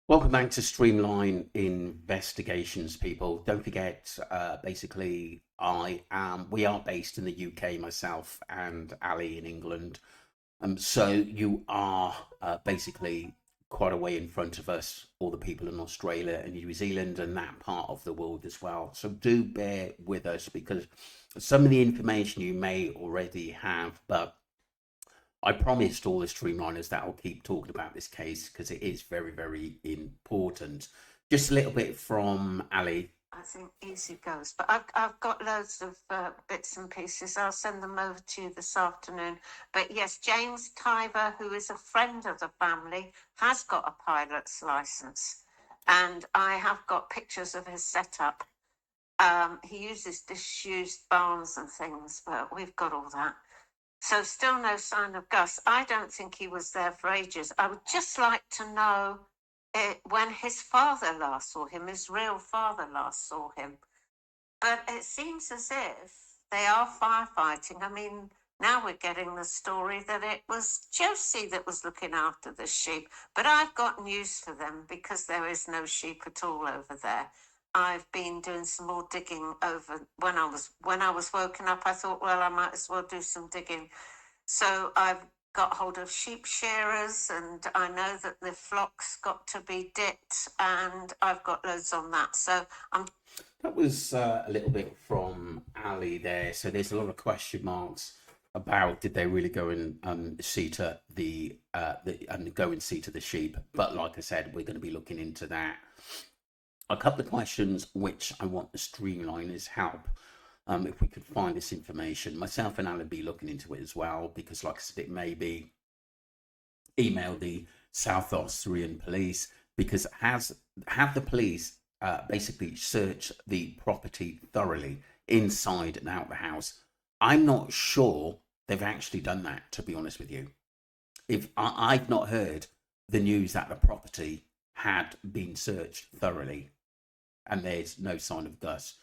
Welcome back to Streamline Investigations, people. Don't forget, we are based in the UK, myself and Ali in England. So you are basically quite a way in front of us, all the people in Australia and New Zealand and that part of the world as well. So do bear with us because some of the information you may already have, but I promised all the streamliners that I'll keep talking about this case because it is very, very important. Just a little bit from Ali. I think easy goes. But I've got loads of bits and pieces. I'll send them over to you this afternoon. But yes, James Tyver, who is a friend of the family, has got a pilot's license. And I have got pictures of his setup. He uses disused barns and things, but we've got all that. So still no sign of Gus. I don't think he was there for ages. I would just like to know when his father last saw him, his real father last saw him. But it seems as if they are firefighting. I mean, now we're getting the story that it was Josie that was looking after the sheep. But I've got news for them because there is no sheep at all over there. I've been doing some more digging over when I was woken up. I thought, well, I might as well do some digging. So I've got hold of sheep shearers, and I know that the flock's got to be dipped, and I've got loads on that. So I'm That was a little bit from Ali there. So there's a lot of question marks about did they really go and see to go and see to the sheep. But like I said, we're going to be looking into that. A couple of questions which I want the streamliners help. If we could find this information, myself and Alan be looking into it as well, because like I said, it may be email the South Austrian police because have the police basically searched the property thoroughly inside and out the house. I'm not sure they've actually done that, to be honest with you. If I've not heard the news that the property had been searched thoroughly and there's no sign of Gus.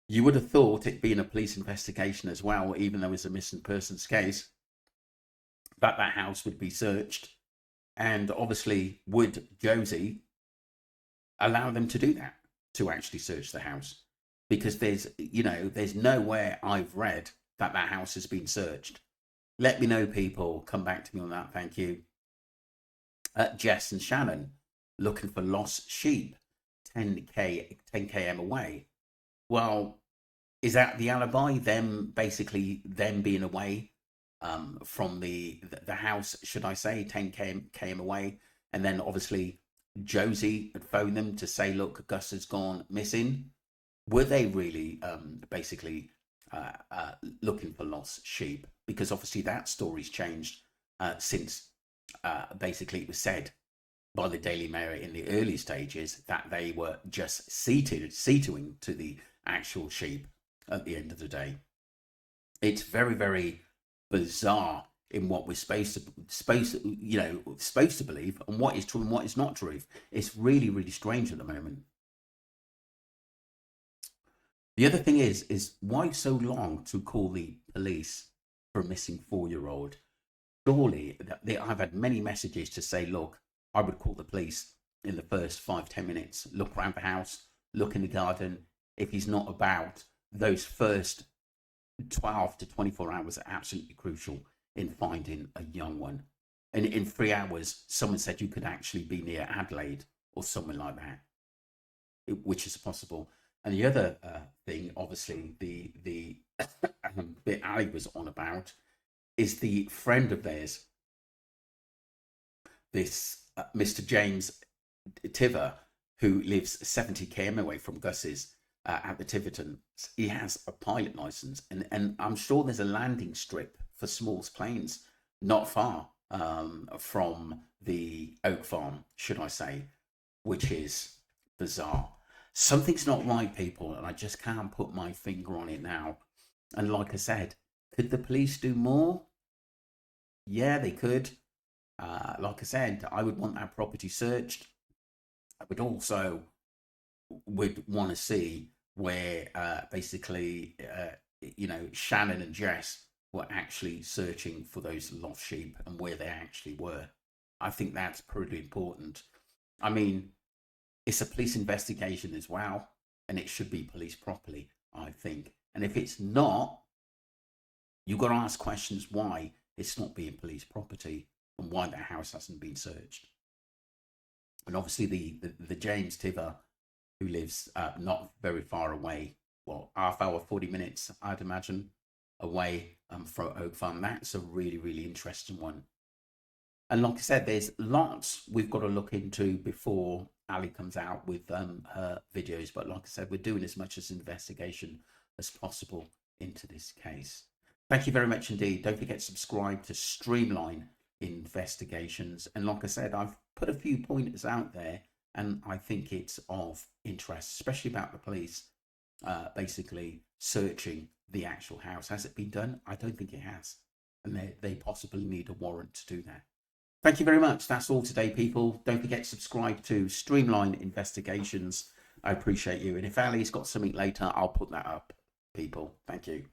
You would have thought it being a police investigation as well, even though it's a missing persons case, that that house would be searched. And obviously, would Josie allow them to do that, to actually search the house? Because there's nowhere I've read that that house has been searched. Let me know, people. Come back to me on that. Thank you. Jess and Shannon looking for lost sheep, 10 km away. Well, is that the alibi? Them being away from the house, should I say, 10 km away, and then obviously Josie had phoned them to say, "Look, Gus has gone missing." Were they really basically looking for lost sheep? Because obviously that story's changed since basically it was said by the Daily Mail in the early stages that they were just seating to the actual sheep at the end of the day. It's very, very bizarre in what we're supposed to believe and what is true and what is not true. It's really, really strange at the moment. The other thing is why so long to call the police for a missing 4-year-old? Surely, I've had many messages to say, look, I would call the police in the first 5-10 minutes, look around the house, look in the garden. If he's not about, those first 12 to 24 hours are absolutely crucial in finding a young one. And in 3 hours, someone said you could actually be near Adelaide or somewhere like that, which is possible. And the other thing, obviously, the bit Ali was on about is the friend of theirs, this Mr. James Tiver, who lives 70 km away from Gus's at the Tiverton. He has a pilot license, and I'm sure there's a landing strip for small planes not far from the Oak Farm, should I say, which is bizarre. Something's not right, people, and I just can't put my finger on it now. And like I said, could the police do more? Yeah, they could. Like I said, I would want that property searched. I would also would want to see where basically Shannon and Jess were actually searching for those lost sheep and where they actually were. I think that's pretty important. I mean, it's a police investigation as well, and it should be policed properly, I think. And if it's not, you've got to ask questions why it's not being police property and why the house hasn't been searched. And obviously the James Tiver, who lives not very far away, well, half hour, 40 minutes, I'd imagine, away from Oak Farm. That's a really, really interesting one. And like I said, there's lots we've got to look into before Ali comes out with her videos. But like I said, we're doing as much as investigation as possible into this case. Thank you very much indeed. Don't forget to subscribe to Streamline Investigations. And like I said, I've put a few pointers out there, and I think it's of interest, especially about the police basically searching the actual house. Has it been done? I don't think it has. And they possibly need a warrant to do that. Thank you very much. That's all today, people. Don't forget to subscribe to Streamline Investigations. I appreciate you. And if Ali's got something later, I'll put that up, people. Thank you.